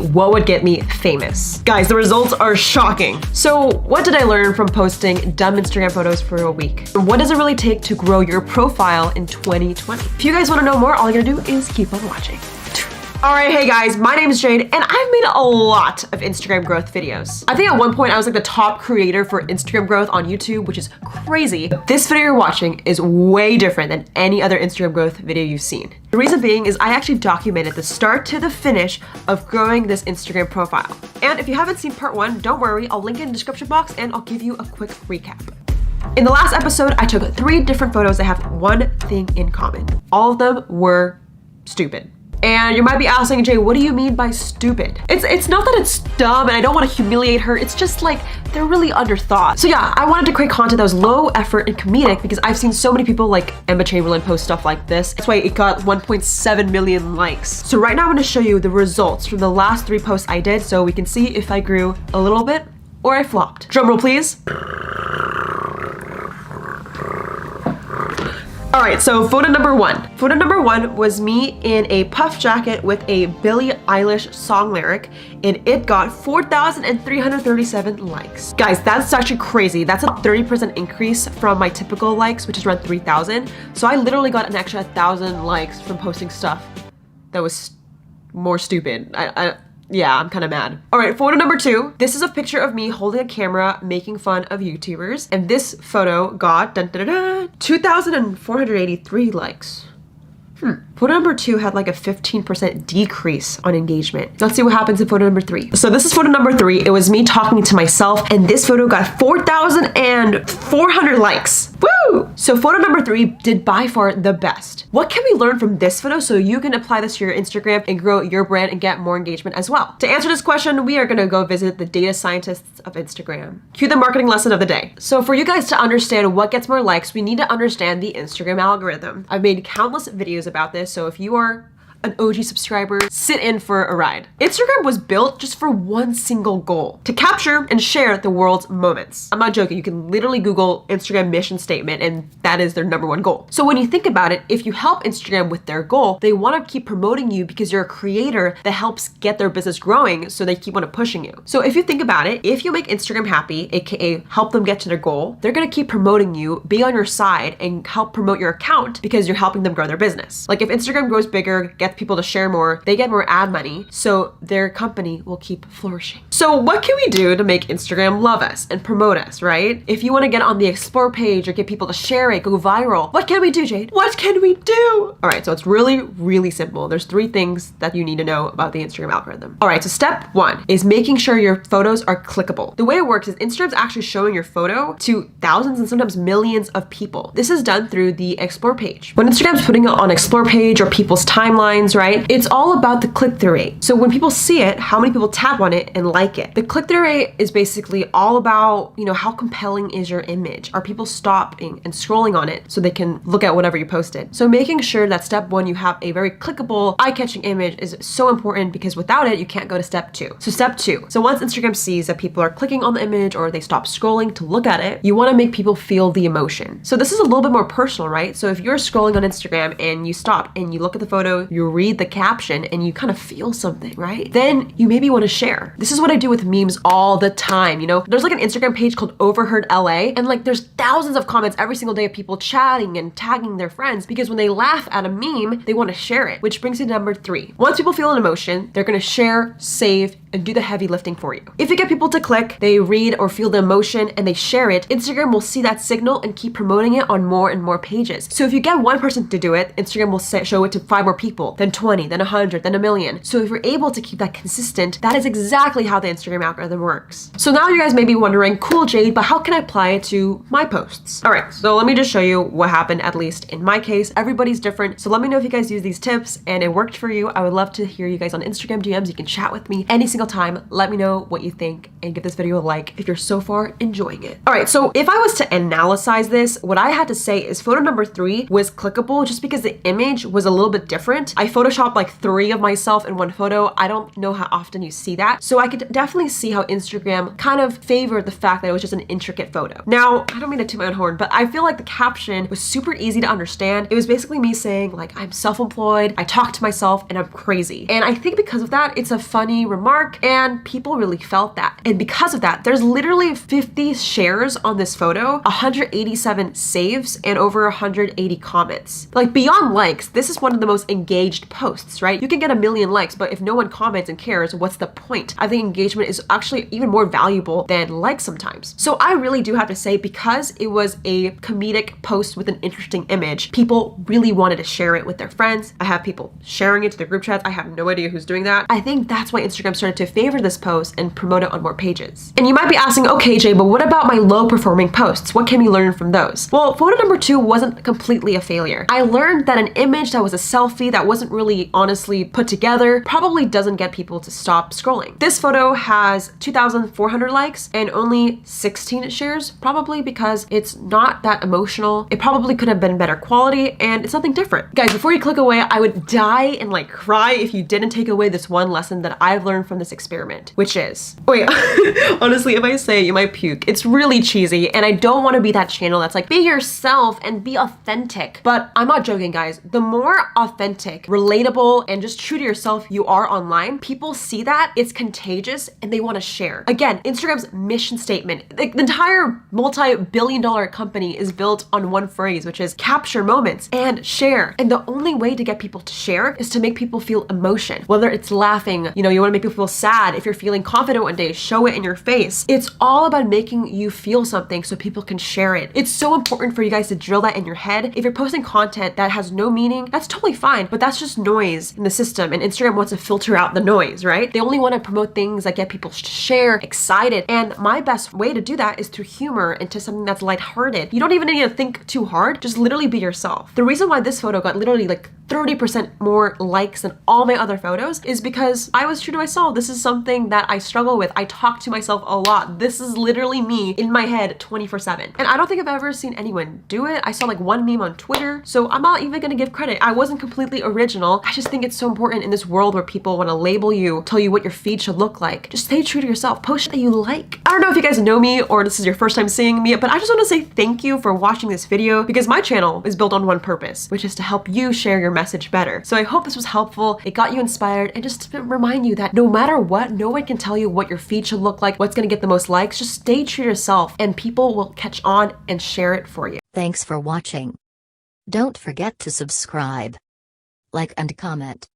me what would get me famous. Guys, the results are shocking. So what did I learn from posting dumb Instagram photos for a week? What does it really take to grow your profile in 2020? If you guys want to know more, all you gotta do is keep on watching. Alright, hey guys, my name is Jade, and I've made a lot of Instagram growth videos. I think at one point I was like the top creator for Instagram growth on YouTube, which is crazy. This video you're watching is way different than any other Instagram growth video you've seen. The reason being is I actually documented the start to the finish of growing this Instagram profile. And if you haven't seen part 1, don't worry, I'll link it in the description box and I'll give you a quick recap. In the last episode, I took 3 different photos that have one thing in common. All of them were stupid. And you might be asking, Jay, what do you mean by stupid? It's not that it's dumb and I don't want to humiliate her. It's just like, they're really underthought. So yeah, I wanted to create content that was low effort and comedic because I've seen so many people like Emma Chamberlain post stuff like this. That's why it got 1.7 million likes. So right now I'm going to show you the results from the last 3 posts I did so we can see if I grew a little bit or I flopped. Drumroll please. All right, so photo number 1. Photo number 1 was me in a puff jacket with a Billie Eilish song lyric, and it got 4,337 likes. Guys, that's actually crazy. That's a 30% increase from my typical likes, which is around 3,000. So I literally got an extra 1,000 likes from posting stuff that was more stupid. Yeah, I'm kind of mad. All right, photo number 2. This is a picture of me holding a camera, making fun of YouTubers. And this photo got 2,483 likes. Photo number 2 had like a 15% decrease on engagement. Let's see what happens in photo number 3. So this is photo number 3. It was me talking to myself, and this photo got 4,400 likes. Woo! So photo number 3 did by far the best. What can we learn from this photo so you can apply this to your Instagram and grow your brand and get more engagement as well? To answer this question, we are gonna go visit the data scientists of Instagram. Cue the marketing lesson of the day. So for you guys to understand what gets more likes, we need to understand the Instagram algorithm. I've made countless videos about this, so if you are an OG subscriber, sit in for a ride. Instagram was built just for one single goal: to capture and share the world's moments. I'm not joking, you can literally Google Instagram mission statement and that is their number 1 goal. So when you think about it, if you help Instagram with their goal, they want to keep promoting you because you're a creator that helps get their business growing, so they keep on pushing you. So if you think about it, if you make Instagram happy, aka help them get to their goal, they're gonna keep promoting you, be on your side, and help promote your account because you're helping them grow their business. Like if Instagram grows bigger, gets people to share more, they get more ad money, so their company will keep flourishing. So what can we do to make Instagram love us and promote us, right? If you want to get on the explore page or get people to share it, go viral, what can we do, Jade? What can we do? All right, so it's really, really simple. There's 3 things that you need to know about the Instagram algorithm. All right, so step 1 is making sure your photos are clickable. The way it works is Instagram's actually showing your photo to thousands and sometimes millions of people. This is done through the explore page. When Instagram's putting it on explore page or people's timelines, right? It's all about the click-through rate. So when people see it, how many people tap on it and like it? The click-through rate is basically all about, how compelling is your image? Are people stopping and scrolling on it so they can look at whatever you posted? So making sure that step 1, you have a very clickable, eye-catching image is so important because without it, you can't go to step 2. So step 2. So once Instagram sees that people are clicking on the image or they stop scrolling to look at it, you want to make people feel the emotion. So this is a little bit more personal, right? So if you're scrolling on Instagram and you stop and you look at the photo, you read the caption and you kind of feel something, right? Then you maybe want to share. This is what I do with memes all the time. There's like an Instagram page called Overheard LA, and like there's thousands of comments every single day of people chatting and tagging their friends because when they laugh at a meme, they want to share it, which brings me to number 3. Once people feel an emotion, they're going to share, save, and do the heavy lifting for you. If you get people to click, they read or feel the emotion and they share it, Instagram will see that signal and keep promoting it on more and more pages. So if you get one person to do it, Instagram will show it to 5 more people, then 20, then 100, then 1 million. So if you're able to keep that consistent, that is exactly how the Instagram algorithm works. So now you guys may be wondering, cool Jade, but how can I apply it to my posts? All right, so let me just show you what happened, at least in my case. Everybody's different. So let me know if you guys use these tips and it worked for you. I would love to hear you guys on Instagram DMs. You can chat with me any single time. Let me know what you think and give this video a like if you're so far enjoying it. All right, so if I was to analyze this, what I had to say is photo number 3 was clickable just because the image was a little bit different. I I photoshopped like 3 of myself in one photo. I don't know how often you see that. So I could definitely see how Instagram kind of favored the fact that it was just an intricate photo. Now, I don't mean to toot my own horn, but I feel like the caption was super easy to understand. It was basically me saying like, I'm self-employed, I talk to myself, and I'm crazy. And I think because of that, it's a funny remark and people really felt that. And because of that, there's literally 50 shares on this photo, 187 saves, and over 180 comments. Like beyond likes, this is one of the most engaged posts, right? You can get 1 million likes, but if no one comments and cares, what's the point? I think engagement is actually even more valuable than likes sometimes. So I really do have to say, because it was a comedic post with an interesting image, people really wanted to share it with their friends. I have people sharing it to their group chats. I have no idea who's doing that. I think that's why Instagram started to favor this post and promote it on more pages. And you might be asking, okay, Jay, but what about my low performing posts? What can we learn from those? Well, photo number 2 wasn't completely a failure. I learned that an image that was a selfie that wasn't really honestly put together probably doesn't get people to stop scrolling. This photo has 2,400 likes and only 16 shares, probably because it's not that emotional. It probably could have been better quality and it's something different. Guys, before you click away, I would die and like cry if you didn't take away this one lesson that I've learned from this experiment, which is, wait, honestly, if I say it, you might puke. It's really cheesy and I don't want to be that channel that's like, be yourself and be authentic. But I'm not joking, guys. The more authentic, relatable, and just true to yourself you are online, people see that, it's contagious, and they want to share. Again, Instagram's mission statement, the entire multi-billion-dollar company is built on one phrase, which is capture moments and share. And the only way to get people to share is to make people feel emotion. Whether it's laughing, you want to make people feel sad. If you're feeling confident one day, show it in your face. It's all about making you feel something so people can share it. It's so important for you guys to drill that in your head. If you're posting content that has no meaning, that's totally fine, but that's just noise in the system, and Instagram wants to filter out the noise, right? They only want to promote things that get people to share, excited, and my best way to do that is through humor and to something that's lighthearted. You don't even need to think too hard, just literally be yourself. The reason why this photo got literally like 30% more likes than all my other photos is because I was true to myself. This is something that I struggle with. I talk to myself a lot. This is literally me in my head 24/7. And I don't think I've ever seen anyone do it. I saw like one meme on Twitter, so I'm not even gonna give credit. I wasn't completely original. I just think it's so important in this world where people wanna label you, tell you what your feed should look like. Just stay true to yourself. Post shit that you like. I don't know if you guys know me or this is your first time seeing me, but I just wanna say thank you for watching this video because my channel is built on one purpose, which is to help you share your message better. So I hope this was helpful. It got you inspired and just to remind you that no matter what, no one can tell you what your feed should look like, what's gonna get the most likes. Just stay true to yourself and people will catch on and share it for you. Thanks for watching. Don't forget to subscribe, like and comment.